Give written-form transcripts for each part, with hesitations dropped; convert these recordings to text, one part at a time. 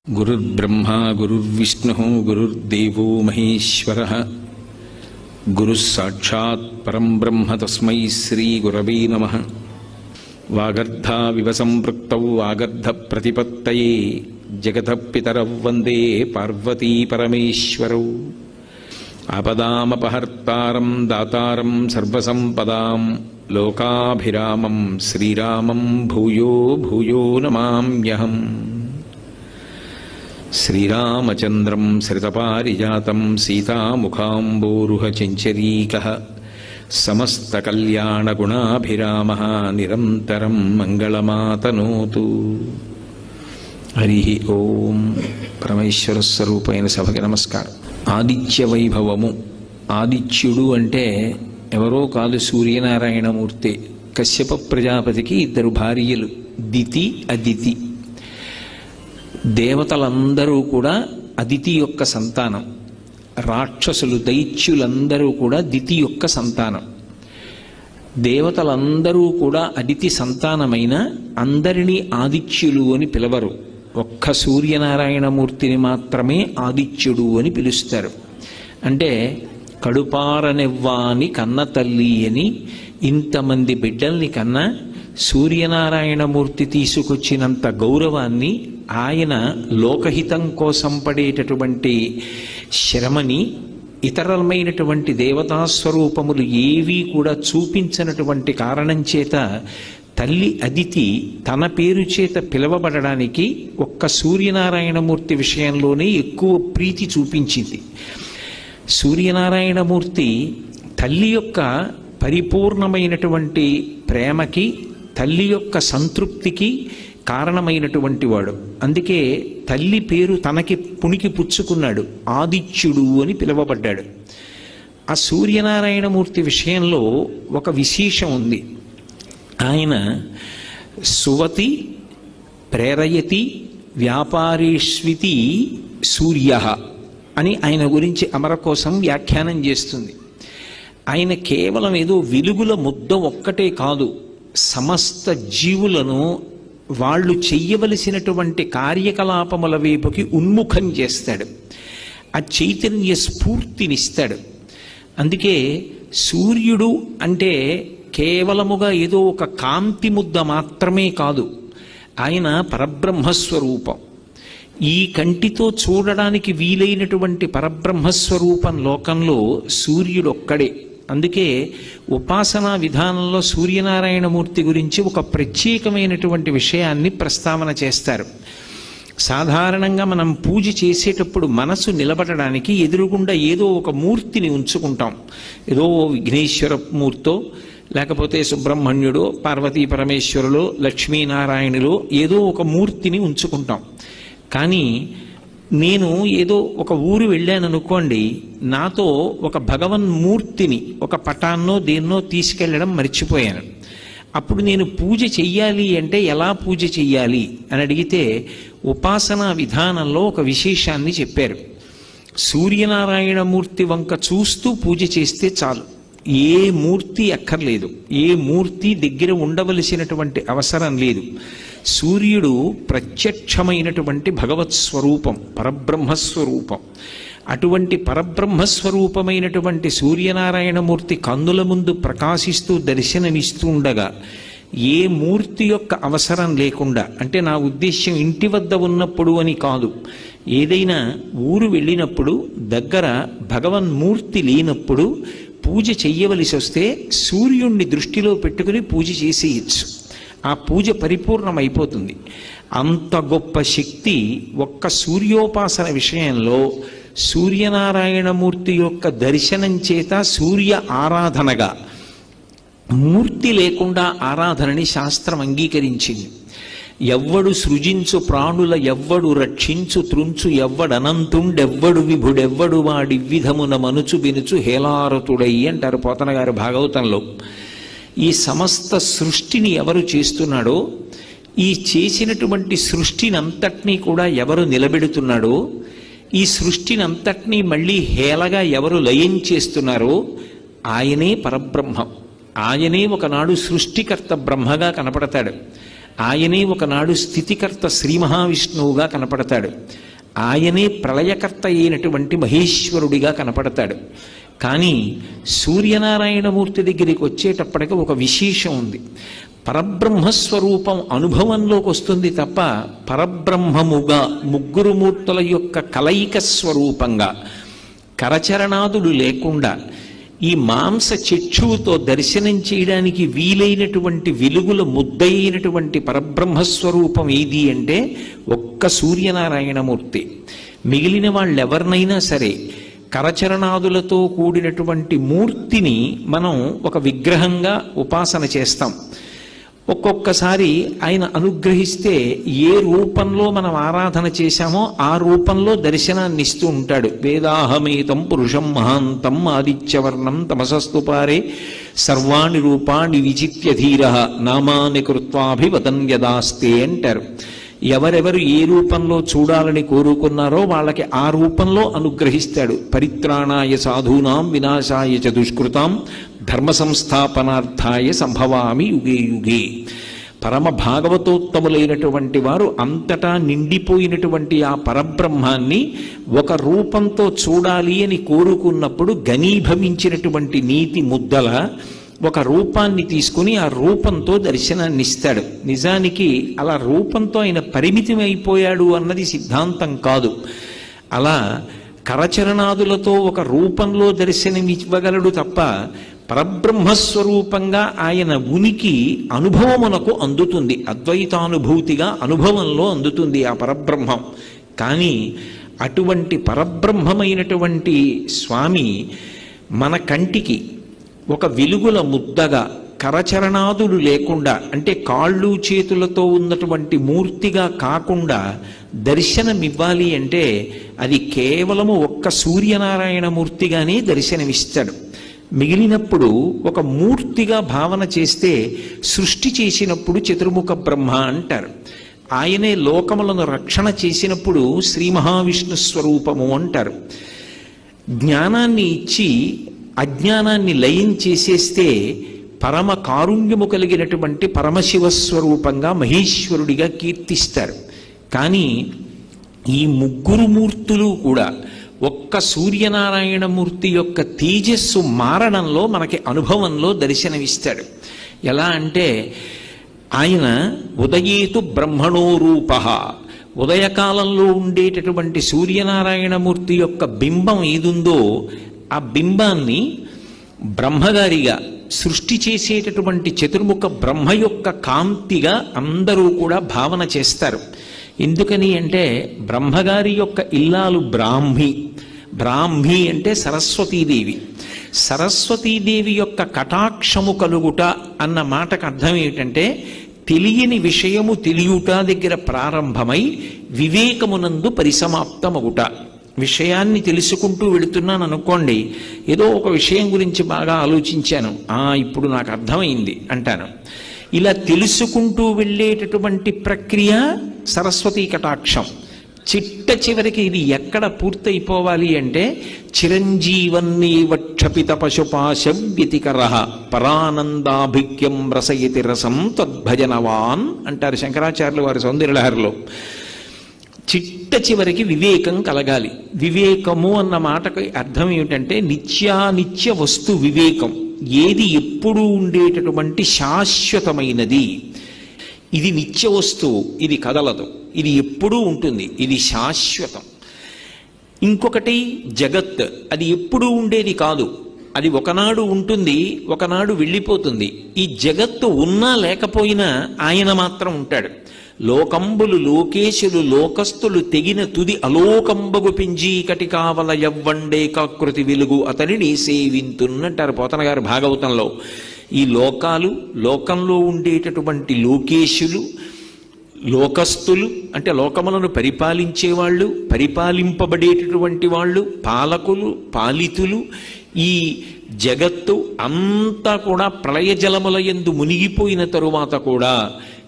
गुरुर्ब्रह्मा गुरुर्विष्णुः गुरुर्देवो महेश्वरः गुरुः साक्षात् परं ब्रह्म तस्मै श्रीगुरवे नमः। वागर्धाविव सम्पृक्तौ वागर्धप्रतिपत्तये जगतः पितरौ वन्दे पार्वती परमेश्वरौ। आपदामपहर्तारं दातारं सर्वसम्पदां लोकाभिरामं श्रीरामं भूयो भूयो नमाम्यहम्। श्रीरामचन्द्रं श्रितपारिजातं सीतामुखाम्बोरुहचञ्चरीकः समस्तकल्याणगुणाभिरामः निरन्तरं मङ्गलमातनोतु। हरि ओं। పరమేశ్వరస్వరూపైన సభకి నమస్కారం. ఆదిత్య వైభవము. ఆదిత్యుడు అంటే ఎవరో కాదు, సూర్యనారాయణమూర్తి. కశ్యప ప్రజాపతికి ఇద్దరు భార్యలు, దితి అదితి. దేవతలందరూ కూడా అదితి యొక్క సంతానం. రాక్షసులు దైత్యులందరూ కూడా దితి యొక్క సంతానం. దేవతలందరూ కూడా అదితి సంతానమైన అందరినీ ఆదిత్యులు అని పిలవరు. ఒక్క సూర్యనారాయణమూర్తిని మాత్రమే ఆదిత్యుడు అని పిలుస్తారు. అంటే కడుపారనివ్వాని కన్న తల్లి అని ఇంతమంది బిడ్డల్ని కన్నా సూర్యనారాయణమూర్తి తీసుకొచ్చినంత గౌరవాన్ని, ఆయన లోకహితం కోసం పడేటటువంటి శ్రమని ఇతరమైనటువంటి దేవతాస్వరూపములు ఏవీ కూడా చూపించినటువంటి కారణం చేత తల్లి అదితి తన పేరు చేత పిలవబడడానికి ఒక్క సూర్యనారాయణమూర్తి విషయంలోనే ఎక్కువ ప్రీతి చూపించింది. సూర్యనారాయణమూర్తి తల్లి యొక్క పరిపూర్ణమైనటువంటి ప్రేమకి, తల్లి యొక్క సంతృప్తికి కారణమైనటువంటి వాడు. అందుకే తల్లి పేరు తనకి పుణికి పుచ్చుకున్నాడు, ఆదిత్యుడు అని పిలువబడ్డాడు. ఆ సూర్యనారాయణమూర్తి విషయంలో ఒక విశేషం ఉంది. ఆయన సువతి ప్రేరయతి వ్యాపారేష్వితి సూర్య అని ఆయన గురించి అమరకోశం వ్యాఖ్యానం చేస్తుంది. ఆయన కేవలం ఏదో వెలుగుల ముద్ద ఒక్కటే కాదు, సమస్త జీవులను వాళ్ళు చెయ్యవలసినటువంటి కార్యకలాపముల వైపుకి ఉన్ముఖం చేస్తాడు. ఆ చైతన్య స్ఫూర్తినిస్తాడు. అందుకే సూర్యుడు అంటే కేవలముగా ఏదో ఒక కాంతి ముద్ద మాత్రమే కాదు, ఆయన పరబ్రహ్మస్వరూపం. ఈ కంటితో చూడడానికి వీలైనటువంటి పరబ్రహ్మస్వరూపం లోకంలో సూర్యుడు ఒక్కడే. అందుకే ఉపాసనా విధానంలో సూర్యనారాయణమూర్తి గురించి ఒక ప్రత్యేకమైనటువంటి విషయాన్ని ప్రస్తావన చేస్తారు. సాధారణంగా మనం పూజ చేసేటప్పుడు మనసు నిలబడడానికి ఎదురుగుండా ఏదో ఒక మూర్తిని ఉంచుకుంటాం. ఏదో విఘ్నేశ్వర మూర్తో, లేకపోతే సుబ్రహ్మణ్యుడో, పార్వతీ పరమేశ్వరులో, లక్ష్మీనారాయణులో ఏదో ఒక మూర్తిని ఉంచుకుంటాం. కానీ నేను ఏదో ఒక ఊరు వెళ్ళాననుకోండి, నాతో ఒక భగవన్మూర్తిని, ఒక పటాన్నో దేన్నో తీసుకెళ్ళడం మర్చిపోయాను. అప్పుడు నేను పూజ చెయ్యాలి అంటే ఎలా పూజ చెయ్యాలి అని అడిగితే ఉపాసనా విధానంలో ఒక విశేషాన్ని చెప్పారు. సూర్యనారాయణమూర్తి వంక చూస్తూ పూజ చేస్తే చాలు, ఏ మూర్తి అక్కర్లేదు, ఏ మూర్తి దగ్గర ఉండవలసినటువంటి అవసరం లేదు. సూర్యుడు ప్రత్యక్షమైనటువంటి భగవత్ స్వరూపం, పరబ్రహ్మస్వరూపం. అటువంటి పరబ్రహ్మస్వరూపమైనటువంటి సూర్యనారాయణమూర్తి కన్నుల ముందు ప్రకాశిస్తూ దర్శనమిస్తూ ఉండగా ఏ మూర్తి యొక్క అవసరం లేకుండా, అంటే నా ఉద్దేశ్యం ఇంటి వద్ద ఉన్నప్పుడు అని కాదు, ఏదైనా ఊరు వెళ్ళినప్పుడు దగ్గర భగవన్మూర్తి లేనప్పుడు పూజ చెయ్యవలసి వస్తే సూర్యుణ్ణి దృష్టిలో పెట్టుకుని పూజ చేసేయచ్చు. ఆ పూజ పరిపూర్ణమైపోతుంది. అంత గొప్ప శక్తి ఒక్క సూర్యోపాసన విషయంలో సూర్యనారాయణమూర్తి యొక్క దర్శనం చేత సూర్య ఆరాధనగా, మూర్తి లేకుండా ఆరాధనని శాస్త్రం అంగీకరించింది. ఎవ్వడు సృజించు ప్రాణుల ఎవ్వడు రక్షించు త్రుంచు ఎవ్వడనంతుండెవ్వడు విభుడెవ్వడు వాడి విధమున మనుచు బినుచు హేలారతుడై అంటారు పోతన గారు భాగవతంలో. ఈ సమస్త సృష్టిని ఎవరు చేస్తున్నాడో, ఈ చేసినటువంటి సృష్టిని అంతటినీ కూడా ఎవరు నిలబెడుతున్నాడో, ఈ సృష్టిని అంతటినీ మళ్ళీ హేళగా ఎవరు లయం చేస్తున్నారో ఆయనే పరబ్రహ్మం. ఆయనే ఒకనాడు సృష్టికర్త బ్రహ్మగా కనపడతాడు. ఆయనే ఒకనాడు స్థితికర్త శ్రీ మహావిష్ణువుగా కనపడతాడు. ఆయనే ప్రళయకర్త అయినటువంటి మహేశ్వరుడిగా కనపడతాడు. కానీ సూర్యనారాయణమూర్తి దగ్గరికి వచ్చేటప్పటికి ఒక విశేషం ఉంది. పరబ్రహ్మస్వరూపం అనుభవంలోకి వస్తుంది తప్ప పరబ్రహ్మముగా ముగ్గురు మూర్తుల యొక్క కలయిక స్వరూపంగా కరచరణాదులు లేకుండా ఈ మాంస చక్షువుతో దర్శనం చేయడానికి వీలైనటువంటి వెలుగుల ముద్దయినటువంటి పరబ్రహ్మస్వరూపం ఏది అంటే ఒక్క సూర్యనారాయణమూర్తి. మిగిలిన వాళ్ళెవరినైనా సరే కరచరణాదులతో కూడినటువంటి మూర్తిని మనం ఒక విగ్రహంగా ఉపాసన చేస్తాం. ఒక్కొక్కసారి ఆయన అనుగ్రహిస్తే ఏ రూపంలో మనం ఆరాధన చేశామో ఆ రూపంలో దర్శనాన్ని ఇస్తూ ఉంటాడు. వేదాహమేతం పురుషం మహాంతం ఆదిత్యవర్ణం తమసస్తుపారే సర్వాణి రూపాణి విచిత్య ధీర నామాని కృత్వాభివదన్ యదాస్తే అంటారు. ఎవరెవరు ఏ రూపంలో చూడాలని కోరుకున్నారో వాళ్ళకి ఆ రూపంలో అనుగ్రహిస్తాడు. పరిత్రాణాయ సాధూనాం వినాశాయ చ దుష్కృతాం ధర్మ సంస్థాపనార్థాయ సంభవామి యుగే యుగే. పరమ భాగవతోత్తములైనటువంటి వారు అంతటా నిండిపోయినటువంటి ఆ పరబ్రహ్మాన్ని ఒక రూపంతో చూడాలి అని కోరుకున్నప్పుడు ఘనీభవించినటువంటి నీతి ముద్దల ఒక రూపాన్ని తీసుకుని ఆ రూపంతో దర్శనాన్ని ఇస్తాడు. నిజానికి అలా రూపంతో ఆయన పరిమితం అయిపోయాడు అన్నది సిద్ధాంతం కాదు. అలా కరచరణాదులతో ఒక రూపంలో దర్శనమివ్వగలడు తప్ప పరబ్రహ్మస్వరూపంగా ఆయన ఉనికి అనుభవమునకు అందుతుంది. అద్వైతానుభూతిగా అనుభవంలో అందుతుంది ఆ పరబ్రహ్మం. కానీ అటువంటి పరబ్రహ్మమైనటువంటి స్వామి మన కంటికి ఒక వెలుగుల ముద్దగా కరచరణాదులు లేకుండా అంటే కాళ్ళు చేతులతో ఉన్నటువంటి మూర్తిగా కాకుండా దర్శనమివ్వాలి అంటే అది కేవలము ఒక్క సూర్యనారాయణ మూర్తిగానే దర్శనమిస్తాడు. మిగిలినప్పుడు ఒక మూర్తిగా భావన చేస్తే సృష్టి చేసినప్పుడు చతుర్ముఖ బ్రహ్మ అంటారు. ఆయనే లోకములను రక్షణ చేసినప్పుడు శ్రీ మహావిష్ణు స్వరూపము అంటారు. జ్ఞానాన్ని ఇచ్చి అజ్ఞానాన్ని లయం చేసేస్తే పరమ కారుణ్యము కలిగినటువంటి పరమశివస్వరూపంగా మహేశ్వరుడిగా కీర్తిస్తారు. కానీ ఈ ముగ్గురు మూర్తులు కూడా ఒక్క సూర్యనారాయణమూర్తి యొక్క తేజస్సు మారడంలో మనకి అనుభవంలో దర్శనమిస్తాడు. ఎలా అంటే ఆయన ఉదయేతు బ్రహ్మణో రూప, ఉదయకాలంలో ఉండేటటువంటి సూర్యనారాయణమూర్తి యొక్క బింబం ఏదుందో ఆ బింబాన్ని బ్రహ్మగారిగా సృష్టి చేసేటటువంటి చతుర్ముఖ బ్రహ్మ యొక్క కాంతిగా అందరూ కూడా భావన చేస్తారు. ఎందుకని అంటే బ్రహ్మగారి యొక్క ఇల్లాలు బ్రాహ్మి. బ్రాహ్మి అంటే సరస్వతీదేవి. సరస్వతీదేవి యొక్క కటాక్షము కలుగుట అన్న మాటకు అర్థం ఏమిటంటే తెలియని విషయము తెలియుట దగ్గర ప్రారంభమై వివేకమునందు పరిసమాప్తమగుట. విషయాన్ని తెలుసుకుంటూ వెళుతున్నాను అనుకోండి, ఏదో ఒక విషయం గురించి బాగా ఆలోచించాను, ఇప్పుడు నాకు అర్థమైంది అంటాను. ఇలా తెలుసుకుంటూ వెళ్ళేటటువంటి ప్రక్రియ సరస్వతీ కటాక్షం. చిట్ట చివరికి ఇది ఎక్కడ పూర్తయిపోవాలి అంటే చిరంజీవన్నీవ క్షపిత పశుపాశ వ్యతికర పరానందాభిక్యం రసయతి రసం తద్భజనవాన్ అంటారు శంకరాచార్యులు వారి సౌందర్యలహరిలో. చిట్ట చివరికి వివేకం కలగాలి. వివేకము అన్న మాటకు అర్థం ఏమిటంటే నిత్యానిత్య వస్తు వివేకం. ఏది ఎప్పుడూ ఉండేటటువంటి శాశ్వతమైనది, ఇది నిత్య వస్తువు, ఇది కదలదు, ఇది ఎప్పుడూ ఉంటుంది, ఇది శాశ్వతం. ఇంకొకటి జగత్, అది ఎప్పుడూ ఉండేది కాదు, అది ఒకనాడు ఉంటుంది, ఒకనాడు వెళ్ళిపోతుంది. ఈ జగత్తు ఉన్నా లేకపోయినా ఆయన మాత్రం ఉంటాడు. లోకంబులు లోకేశులు లోకస్తులు తెగిన తుది అలోకంబగు పింజీకటి కావల యవ్వండే కాకృతి వెలుగు అతనిని సేవింతున్నట్టారు పోతన గారు భాగవతంలో. ఈ లోకాలు, లోకంలో ఉండేటటువంటి లోకేశులు, లోకస్తులు అంటే లోకములను పరిపాలించేవాళ్ళు, పరిపాలింపబడేటటువంటి వాళ్ళు, పాలకులు, పాలితులు, ఈ జగత్తు అంతా కూడా ప్రళయ జలముల యందు మునిగిపోయిన తరువాత కూడా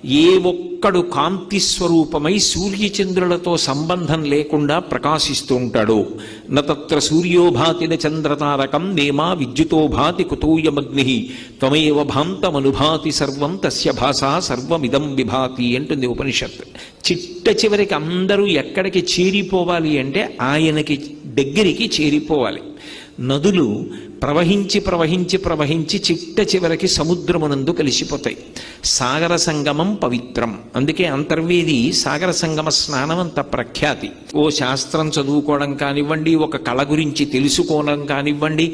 ఏ ఒక్కడు కాంతి స్వరూపమై సూర్యచంద్రులతో సంబంధం లేకుండా ప్రకాశిస్తూ ఉంటాడు. నత్ర సూర్యోభాతిన చంద్రతారకం నేమా విద్యుతో భాతి కుతూయమగ్ని త్వమేవ భాంతమనుభాతి సర్వం తస్య భాషా సర్వమిదం విభాతి అంటుంది ఉపనిషత్. చిట్ట చివరికి అందరూ ఎక్కడికి చేరిపోవాలి అంటే ఆయనకి దగ్గరికి చేరిపోవాలి. నదులు ప్రవహించి ప్రవహించి ప్రవహించి చిట్ట చివరికి సముద్రమునందు కలిసిపోతాయి. సాగర సంగమం పవిత్రం. అందుకే అంతర్వేది సాగర సంగమ స్నానం అంత ప్రఖ్యాతి. ఓ శాస్త్రం చదువుకోవడం కానివ్వండి, ఒక కళ గురించి తెలుసుకోవడం కానివ్వండి,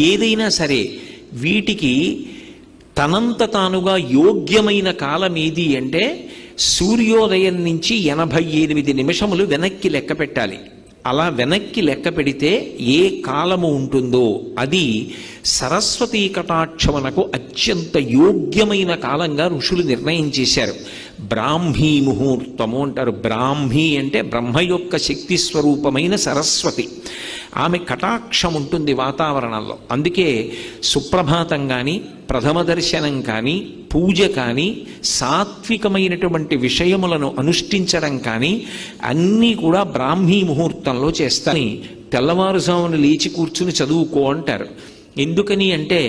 ఏదైనా సరే వీటికి తనంత తానుగా యోగ్యమైన కాలం ఏది అంటే సూర్యోదయం నుంచి 88 నిమిషములు వెనక్కి లెక్క పెట్టాలి. అలా వెనక్కి లెక్క పెడితే ఏ కాలము ఉంటుందో అది సరస్వతీ కటాక్షమునకు అత్యంత యోగ్యమైన కాలంగా ఋషులు నిర్ణయం చేశారు. బ్రాహ్మీ ముహూర్తము అంటారు. బ్రాహ్మీ అంటే బ్రహ్మ యొక్క శక్తి స్వరూపమైన సరస్వతి. ఆమె కటాక్షం ఉంటుంది వాతావరణంలో. అందుకే సుప్రభాతం కానీ, ప్రథమ దర్శనం కానీ, పూజ కానీ, సాత్వికమైనటువంటి విషయములను అనుష్ఠించడం కానీ అన్నీ కూడా బ్రాహ్మీ ముహూర్తంలో చేస్తాయి. తెల్లవారుజామున లేచి కూర్చుని చదువుకో అంటారు. ఎందుకని అంటే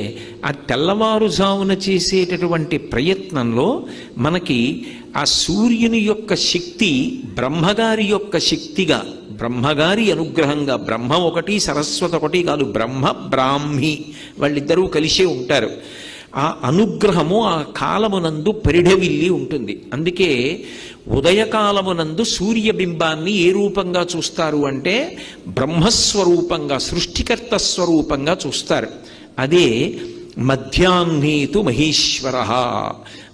ఆ తెల్లవారుజామున చేసేటటువంటి ప్రయత్నంలో మనకి ఆ సూర్యుని యొక్క శక్తి బ్రహ్మగారి యొక్క శక్తిగా, బ్రహ్మగారి అనుగ్రహంగా, బ్రహ్మ ఒకటి సరస్వతి ఒకటి కాదు, బ్రహ్మ బ్రాహ్మి వాళ్ళిద్దరూ కలిసే ఉంటారు. ఆ అనుగ్రహము ఆ కాలమునందు పరిఢవిల్లి ఉంటుంది. అందుకే ఉదయకాలమునందు సూర్యబింబాన్ని ఏ రూపంగా చూస్తారు అంటే బ్రహ్మస్వరూపంగా, సృష్టికర్త స్వరూపంగా చూస్తారు. అదే మధ్యాహ్నేతు మహేశ్వర.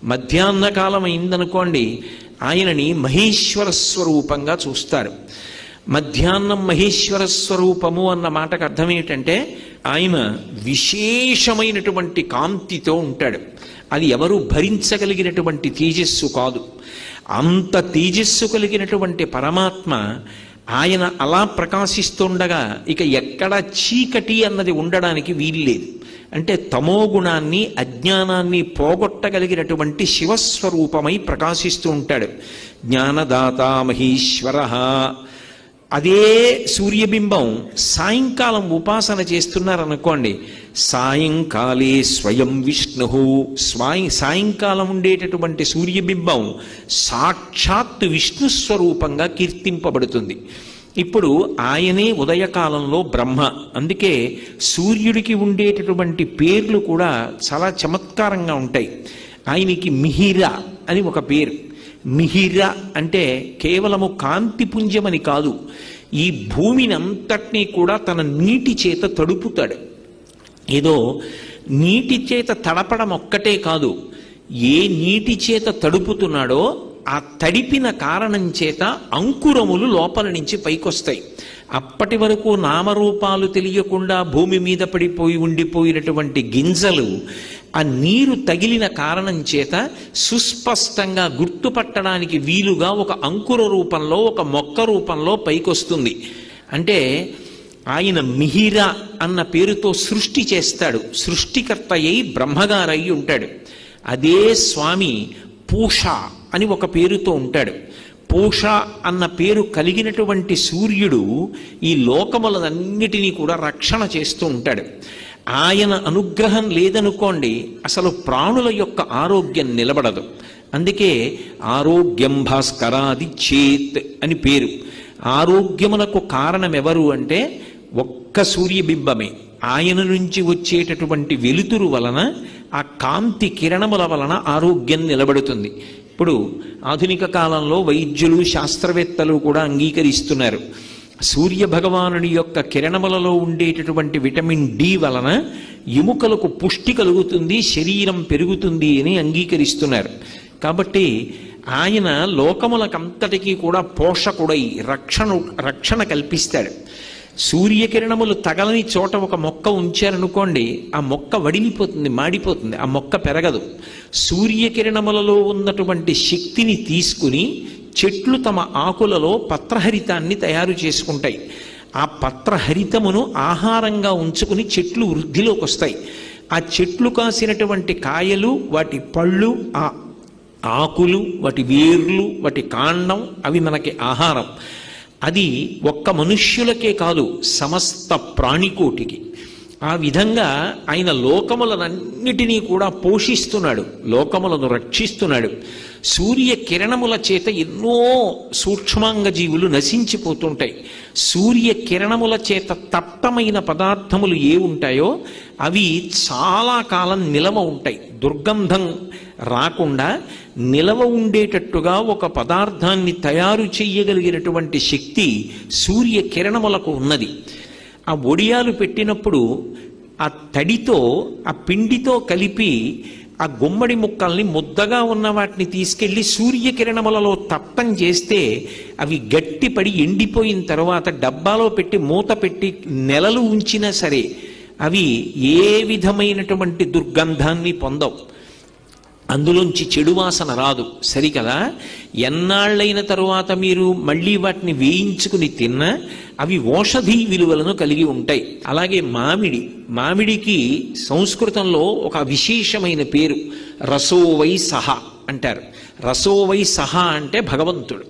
మధ్యాహ్న కాలం అయిందనుకోండి, ఆయనని మహేశ్వర స్వరూపంగా చూస్తారు. మధ్యాహ్నం మహేశ్వర స్వరూపము అన్న మాటకు అర్థం ఏమిటంటే ఆయన విశేషమైనటువంటి కాంతితో ఉంటాడు. అది ఎవరు భరించగలిగినటువంటి తేజస్సు కాదు. అంత తేజస్సు కలిగినటువంటి పరమాత్మ ఆయన అలా ప్రకాశిస్తుండగా ఇక ఎక్కడ చీకటి అన్నది ఉండడానికి వీల్లేదు. అంటే తమోగుణాన్ని, అజ్ఞానాన్ని పోగొట్టగలిగినటువంటి శివస్వరూపమై ప్రకాశిస్తూ ఉంటాడు. జ్ఞానదాత మహేశ్వర. అదే సూర్యబింబం సాయంకాలం ఉపాసన చేస్తున్నారనుకోండి, సాయంకాలే స్వయం విష్ణు. సాయంకాలం ఉండేటటువంటి సూర్యబింబం సాక్షాత్తు విష్ణు స్వరూపంగా కీర్తింపబడుతుంది. ఇప్పుడు ఆయనే ఉదయకాలంలో బ్రహ్మ. అందుకే సూర్యుడికి ఉండేటటువంటి పేర్లు కూడా చాలా చమత్కారంగా ఉంటాయి. ఆయనకి మిహిర అని ఒక పేరు. మిహిర అంటే కేవలము కాంతిపుంజమని కాదు, ఈ భూమిని అంతటినీ కూడా తన నీటి చేత తడుపుతాడు. ఏదో నీటి చేత తడపడం ఒక్కటే కాదు, ఏ నీటి చేత తడుపుతున్నాడో ఆ తడిపిన కారణం చేత అంకురములు లోపల నుంచి పైకొస్తాయి. అప్పటి వరకు నామరూపాలు తెలియకుండా భూమి మీద పడిపోయి ఉండిపోయినటువంటి గింజలు ఆ నీరు తగిలిన కారణం చేత సుస్పష్టంగా గుర్తుపట్టడానికి వీలుగా ఒక అంకుర రూపంలో, ఒక మొక్క రూపంలో పైకొస్తుంది. అంటే ఆయన మిహిర అన్న పేరుతో సృష్టి చేస్తాడు. సృష్టికర్త అయి బ్రహ్మగారై ఉంటాడు. అదే స్వామి పూష అని ఒక పేరుతో ఉంటాడు. పూష అన్న పేరు కలిగినటువంటి సూర్యుడు ఈ లోకములన్నిటినీ కూడా రక్షణ చేస్తూ ఉంటాడు. ఆయన అనుగ్రహం లేదనుకోండి, అసలు ప్రాణుల యొక్క ఆరోగ్యం నిలబడదు. అందుకే ఆరోగ్యం భాస్కరాది చేత్ అని పేరు. ఆరోగ్యములకు కారణం ఎవరు అంటే ఒక్క సూర్యబింబమే. ఆయన నుంచి వచ్చేటటువంటి వెలుతురు వలన, ఆ కాంతి కిరణముల వలన ఆరోగ్యం నిలబడుతుంది. ఇప్పుడు ఆధునిక కాలంలో వైద్యులు, శాస్త్రవేత్తలు కూడా అంగీకరిస్తున్నారు. సూర్య భగవానుడి యొక్క కిరణములలో ఉండేటటువంటి విటమిన్ డి వలన ఎముకలకు పుష్టి కలుగుతుంది, శరీరం పెరుగుతుంది అని అంగీకరిస్తున్నారు. కాబట్టి ఆయన లోకములకంతటికీ కూడా పోషకుడై రక్షణ కల్పిస్తాడు. సూర్యకిరణములు తగలని చోట ఒక మొక్క ఉంచారనుకోండి, ఆ మొక్క వడిలిపోతుంది, మాడిపోతుంది, ఆ మొక్క పెరగదు. సూర్యకిరణములలో ఉన్నటువంటి శక్తిని తీసుకుని చెట్లు తమ ఆకులలో పత్రహరితాన్ని తయారు చేసుకుంటాయి. ఆ పత్రహరితమును ఆహారంగా ఉంచుకుని చెట్లు వృద్ధిలోకి వస్తాయి. ఆ చెట్లు కాసినటువంటి కాయలు, వాటి పళ్ళు, ఆ ఆకులు, వాటి వేర్లు, వాటి కాండం, అవి మనకి ఆహారం. అది ఒక్క మనుష్యులకే కాదు, సమస్త ప్రాణికోటికి. ఆ విధంగా ఆయన లోకములనన్నిటినీ కూడా పోషిస్తున్నాడు, లోకములను రక్షిస్తున్నాడు. సూర్య కిరణముల చేత ఎన్నో సూక్ష్మాంగ జీవులు నశించిపోతుంటాయి. సూర్య కిరణముల చేత తప్తమైన పదార్థములు ఏ ఉంటాయో అవి చాలా కాలం నిలవ ఉంటాయి. దుర్గంధం రాకుండా నిలవ ఉండేటట్టుగా ఒక పదార్థాన్ని తయారు చెయ్యగలిగినటువంటి శక్తి సూర్య కిరణములకు ఉన్నది. ఆ ఒడియాలు పెట్టినప్పుడు ఆ తడితో, ఆ పిండితో కలిపి ఆ గుమ్మడి ముక్కల్ని, ముద్దగా ఉన్న వాటిని తీసుకెళ్లి సూర్యకిరణములలో తప్తం చేస్తే అవి గట్టిపడి ఎండిపోయిన తర్వాత డబ్బాలో పెట్టి మూత పెట్టి నెలలు ఉంచినా సరే అవి ఏ విధమైనటువంటి దుర్గంధాన్ని పొందవు, అందులోంచి చెడు వాసన రాదు. సరికదా? ఎన్నాళ్ళైన తరువాత మీరు మళ్ళీ వాటిని వేయించుకుని తిన్నా అవి ఓషధీ విలువలను కలిగి ఉంటాయి. అలాగే మామిడికి సంస్కృతంలో ఒక విశేషమైన పేరు రసోవై సహ అంటారు. రసోవై సహ అంటే భగవంతుడు.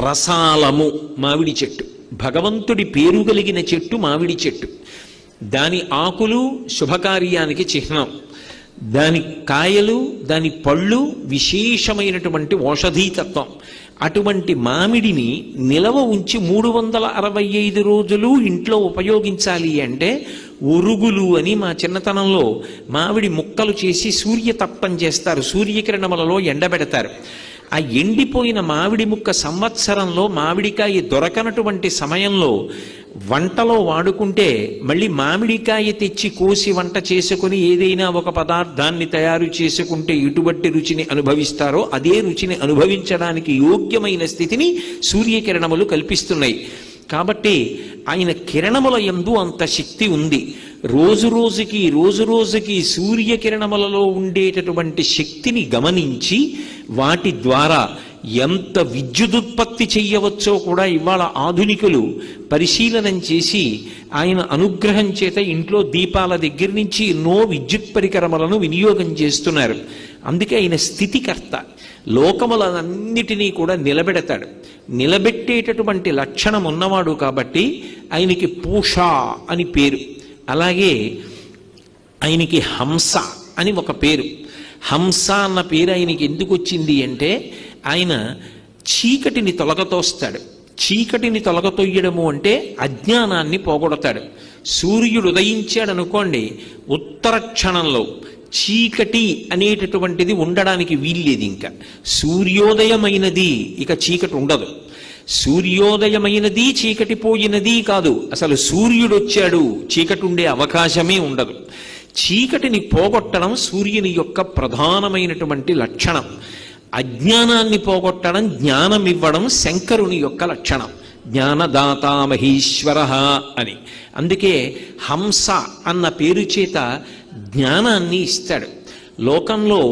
రసాలము మామిడి చెట్టు, భగవంతుడి పేరు కలిగిన చెట్టు మామిడి చెట్టు. దాని ఆకులు శుభకార్యానికి చిహ్నం, దాని కాయలు, దాని పళ్ళు విశేషమైనటువంటి ఔషధీతత్వం. అటువంటి మామిడిని నిలవ ఉంచి 365 రోజులు ఇంట్లో ఉపయోగించాలి అంటే ఒరుగులు అని మా చిన్నతనంలో మామిడి ముక్కలు చేసి సూర్యతప్తం చేస్తారు, సూర్యకిరణములలో ఎండబెడతారు. ఆ ఎండిపోయిన మామిడి ముక్క సంవత్సరంలో మామిడికాయ దొరకనటువంటి సమయంలో వంటలో వాడుకుంటే మళ్ళీ మామిడికాయ తెచ్చి కోసి వంట చేసుకుని ఏదైనా ఒక పదార్థాన్ని తయారు చేసుకుంటే ఎటువంటి రుచిని అనుభవిస్తారో అదే రుచిని అనుభవించడానికి యోగ్యమైన స్థితిని సూర్యకిరణములు కల్పిస్తున్నాయి. కాబట్టి ఆయన కిరణముల యందు అంత శక్తి ఉంది. రోజు రోజుకి సూర్యకిరణములలో ఉండేటటువంటి శక్తిని గమనించి వాటి ద్వారా ఎంత విద్యుదుత్పత్తి చెయ్యవచ్చో కూడా ఇవాళ ఆధునికులు పరిశీలనం చేసి ఆయన అనుగ్రహం చేత ఇంట్లో దీపాల దగ్గర నుంచి ఎన్నో విద్యుత్ పరికరములను వినియోగం చేస్తున్నారు. అందుకే ఆయన స్థితికర్త, లోకములన్నిటినీ కూడా నిలబెడతాడు. నిలబెట్టేటటువంటి లక్షణం ఉన్నవాడు కాబట్టి ఆయనకి పూష అని పేరు. అలాగే ఆయనకి హంస అని ఒక పేరు. హంస అన్న పేరు ఆయనకి ఎందుకు వచ్చింది అంటే ఆయన చీకటిని తొలగతోస్తాడు. చీకటిని తొలగతొయ్యడము అంటే అజ్ఞానాన్ని పోగొడతాడు. సూర్యుడు ఉదయించాడు అనుకోండి, ఉత్తర క్షణంలో చీకటి అనేటటువంటిది ఉండడానికి వీల్లేదు. ఇంకా సూర్యోదయమైనది ఇక చీకటి ఉండదు. సూర్యోదయమైనది చీకటి పోయినది కాదు, అసలు సూర్యుడు వచ్చాడు చీకటి ఉండే అవకాశమే ఉండదు. చీకటిని పోగొట్టడం సూర్యుని యొక్క ప్రధానమైనటువంటి లక్షణం. అజ్ఞానాన్ని పోగొట్టడం, జ్ఞానం ఇవ్వడం శంకరుని యొక్క లక్షణం. జ్ఞానదాత మహేశ్వర అని. అందుకే హంస అన్న పేరు చేత జ్ఞానాన్ని ఇస్తాడు. లోకంలో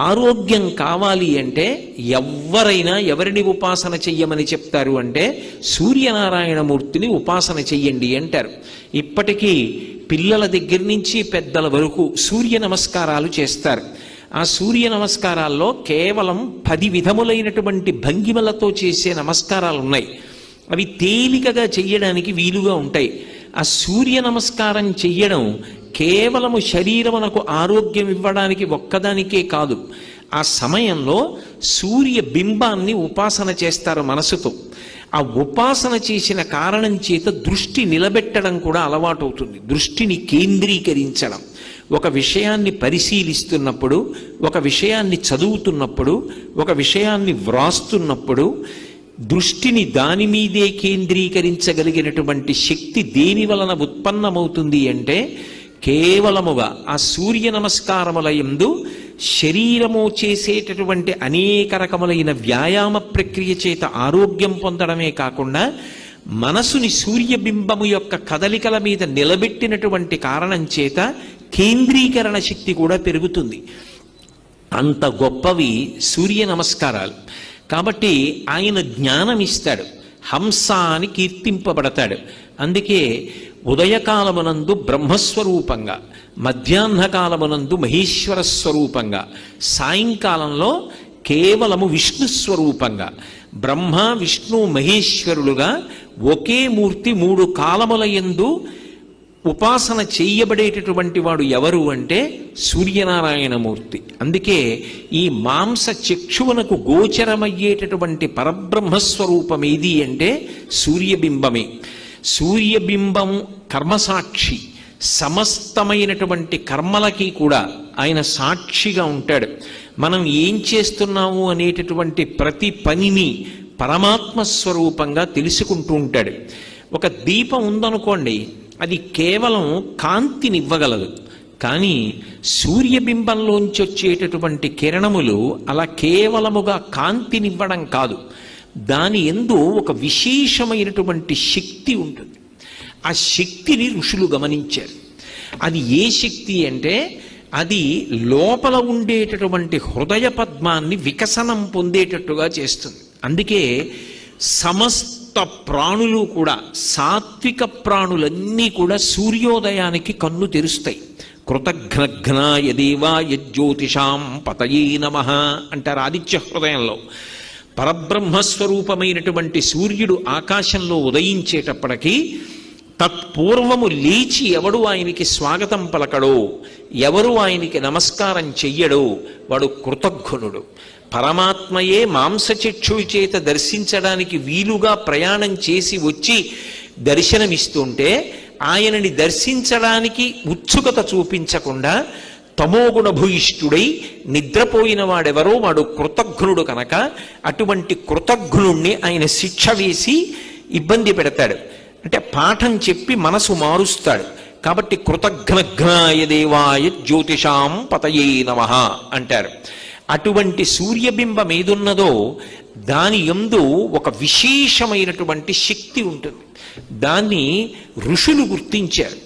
ఆరోగ్యం కావాలి అంటే ఎవరైనా ఎవరిని ఉపాసన చెయ్యమని చెప్తారు అంటే సూర్యనారాయణమూర్తిని ఉపాసన చెయ్యండి అంటారు. ఇప్పటికీ పిల్లల దగ్గర నుంచి పెద్దల వరకు సూర్య నమస్కారాలు చేస్తారు. ఆ సూర్య నమస్కారాల్లో కేవలం 10 విధములైనటువంటి భంగిమలతో చేసే నమస్కారాలు ఉన్నాయి. అవి తేలికగా చెయ్యడానికి వీలుగా ఉంటాయి. ఆ సూర్య నమస్కారం చెయ్యడం కేవలము శరీరమునకు ఆరోగ్యం ఇవ్వడానికి ఒక్కదానికే కాదు, ఆ సమయంలో సూర్య బింబాన్ని ఉపాసన చేస్తారు మనసుతో. ఆ ఉపాసన చేసిన కారణం చేత దృష్టి నిలబెట్టడం కూడా అలవాటు అవుతుంది. దృష్టిని కేంద్రీకరించడం, ఒక విషయాన్ని పరిశీలిస్తున్నప్పుడు, ఒక విషయాన్ని చదువుతున్నప్పుడు, ఒక విషయాన్ని వ్రాస్తున్నప్పుడు దృష్టిని దాని మీదే కేంద్రీకరించగలిగినటువంటి శక్తి దేని వలన ఉత్పన్నమవుతుంది అంటే కేవలముగా ఆ సూర్య నమస్కారముల యందు శరీరము చేసేటటువంటి అనేక రకములైన వ్యాయామ ప్రక్రియ చేత ఆరోగ్యం పొందడమే కాకుండా మనసుని సూర్యబింబము యొక్క కదలికల మీద నిలబెట్టినటువంటి కారణం చేత కేంద్రీకరణ శక్తి కూడా పెరుగుతుంది. అంత గొప్పవి సూర్య నమస్కారాలు. కాబట్టి ఆయన జ్ఞానం ఇస్తాడు. హంస అని కీర్తింపబడతాడు. అందుకే ఉదయకాలమునందు బ్రహ్మస్వరూపంగా, మధ్యాహ్న కాలమునందు మహేశ్వర స్వరూపంగా, సాయంకాలంలో కేవలము విష్ణు స్వరూపంగా, బ్రహ్మ విష్ణు మహేశ్వరులుగా ఒకే మూర్తి 3 కాలముల యందు ఉపాసన చెయ్యబడేటటువంటి వాడు ఎవరు అంటే సూర్యనారాయణమూర్తి. అందుకే ఈ మాంస చక్షువునకు గోచరమయ్యేటటువంటి పరబ్రహ్మస్వరూపం ఏది అంటే సూర్యబింబమే. సూర్యబింబం కర్మసాక్షి, సమస్తమైనటువంటి కర్మలకి కూడా ఆయన సాక్షిగా ఉంటాడు. మనం ఏం చేస్తున్నాము అనేటటువంటి ప్రతి పనిని పరమాత్మ స్వరూపంగా తెలుసుకుంటూ ఉంటాడు. ఒక దీపం ఉందనుకోండి, అది కేవలం కాంతినివ్వగలదు, కానీ సూర్యబింబంలోంచి వచ్చేటటువంటి కిరణములు అలా కేవలముగా కాంతినివ్వడం కాదు, దాని యందు ఒక విశేషమైనటువంటి శక్తి ఉంటుంది. ఆ శక్తిని ఋషులు గమనించారు. అది ఏ శక్తి అంటే అది లోపల ఉండేటటువంటి హృదయ పద్మాన్ని వికసనం పొందేటట్టుగా చేస్తుంది. అందుకే సమస్త ప్రాణులు కూడా, సాత్విక ప్రాణులన్నీ కూడా సూర్యోదయానికి కన్ను తెరుస్తాయి. కృతఘ్నఘ్నాయ దేవాయ జ్యోతిషాం పతయే నమః అంటారు ఆదిత్య హృదయంలో. పరబ్రహ్మస్వరూపమైనటువంటి సూర్యుడు ఆకాశంలో ఉదయించేటప్పటికీ తత్పూర్వము లేచి ఎవడు ఆయనకి స్వాగతం పలకడో, ఎవరు ఆయనకి నమస్కారం చెయ్యడో వాడు కృతఘ్నుడు. పరమాత్మయే మాంసచక్షుడి చేత దర్శించడానికి వీలుగా ప్రయాణం చేసి వచ్చి దర్శనమిస్తుంటే ఆయనని దర్శించడానికి ఉత్సుకత చూపించకుండా తమోగుణ భూయిష్ఠుడై నిద్రపోయిన వాడెవరో వాడు కృతఘ్నుడు కనుక అటువంటి కృతఘ్నుణ్ణి ఆయన శిక్ష వేసి ఇబ్బంది పెడతాడు. అంటే పాఠం చెప్పి మనసు మారుస్తాడు. కాబట్టి కృతఘ్నఘ్నాయ దేవాయ జ్యోతిషాం పతయే నమః అంటారు. అటువంటి సూర్యబింబం ఏదున్నదో దాని యందు ఒక విశేషమైనటువంటి శక్తి ఉంటుంది. దాన్ని ఋషులు గుర్తించారు.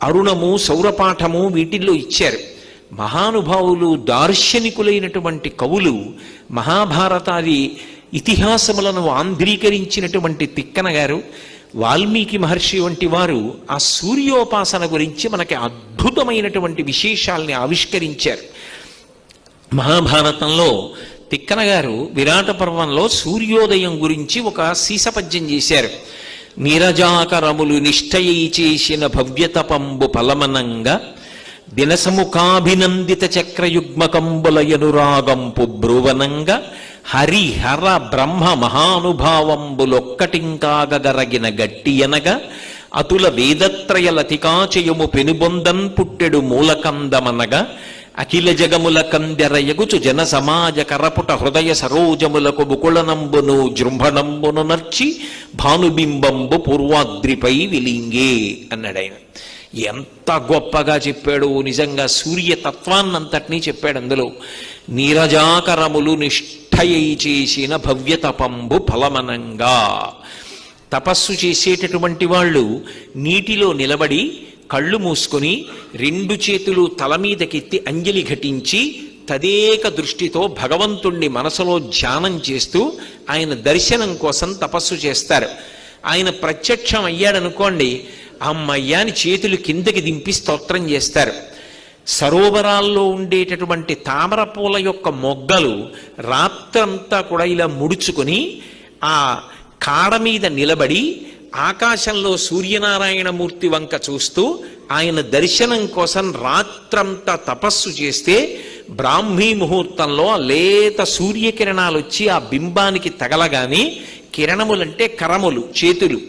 అరుణము, సౌరపాఠము వీటిల్లో ఇచ్చారు. మహానుభావులు, దార్శనికులైనటువంటి కవులు మహాభారతాది ఇతిహాసములను ఆంధ్రీకరించినటువంటి తిక్కన గారు, వాల్మీకి మహర్షి వంటి వారు ఆ సూర్యోపాసన గురించి మనకి అద్భుతమైనటువంటి విశేషాల్ని ఆవిష్కరించారు. మహాభారతంలో తిక్కన గారు విరాట పర్వంలో సూర్యోదయం గురించి ఒక సీసపద్యం చేశారు. నీరజాకరములు నిష్ఠయై చేసిన భవ్యతపంబు ఫలమనంగా దినసముఖాభినందిత చక్రయుగ్మకంబులయనురాగంపు బ్రువనంగా హరిహర బ్రహ్మ మహానుభావంబులొక్కటింకాగరగిన గట్టియనగా అతుల వేదత్రయలతికాచయము పెనుబొందన్ పుట్టెడు మూలకందమనగా అఖిల జగముల కందెరయగుచు జన సమాజ కరపుట హృదయ సరోజములకు బుకుళనంబును జృంభణంబును నర్చి భానుబింబంబు పూర్వాద్రిపై విలింగే అన్నాడు ఆయన. ఎంత గొప్పగా చెప్పాడు! నిజంగా సూర్యతత్వాన్నంతటినీ చెప్పాడు అందులో. నీరజాకరములు నిష్ఠయై చేసిన భవ్యతపంబు ఫలమనంగా. తపస్సు చేసేటటువంటి వాళ్ళు నీటిలో నిలబడి కళ్ళు మూసుకొని 2 చేతులు తల మీదకెత్తి అంజలి ఘటించి తదేక దృష్టితో భగవంతుణ్ణి మనసులో ధ్యానం చేస్తూ ఆయన దర్శనం కోసం తపస్సు చేస్తారు. ఆయన ప్రత్యక్షం అయ్యాడనుకోండి, అమ్మయ్యాని చేతులు కిందకి దింపి స్తోత్రం చేస్తారు. సరోవరాల్లో ఉండేటటువంటి తామర పూల యొక్క మొగ్గలు రాత్రంతా కూడా ఇలా ముడుచుకొని ఆ కాడ మీద నిలబడి ఆకాశంలో సూర్యనారాయణమూర్తి వంక చూస్తూ ఆయన దర్శనం కోసం రాత్రంతా తపస్సు చేస్తే బ్రాహ్మీ ముహూర్తంలో లేత సూర్యకిరణాలు వచ్చి ఆ బింబానికి తగలగానే, కిరణములంటే కరములు, చేతులు,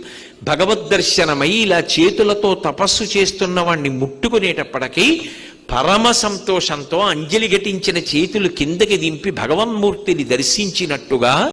భగవద్దర్శనమై ఇలా చేతులతో తపస్సు చేస్తున్న వాణ్ణి ముట్టుకునేటప్పటికీ పరమ సంతోషంతో అంజలి ఘటించిన చేతులు కిందకి దింపి భగవన్మూర్తిని దర్శించినట్టుగా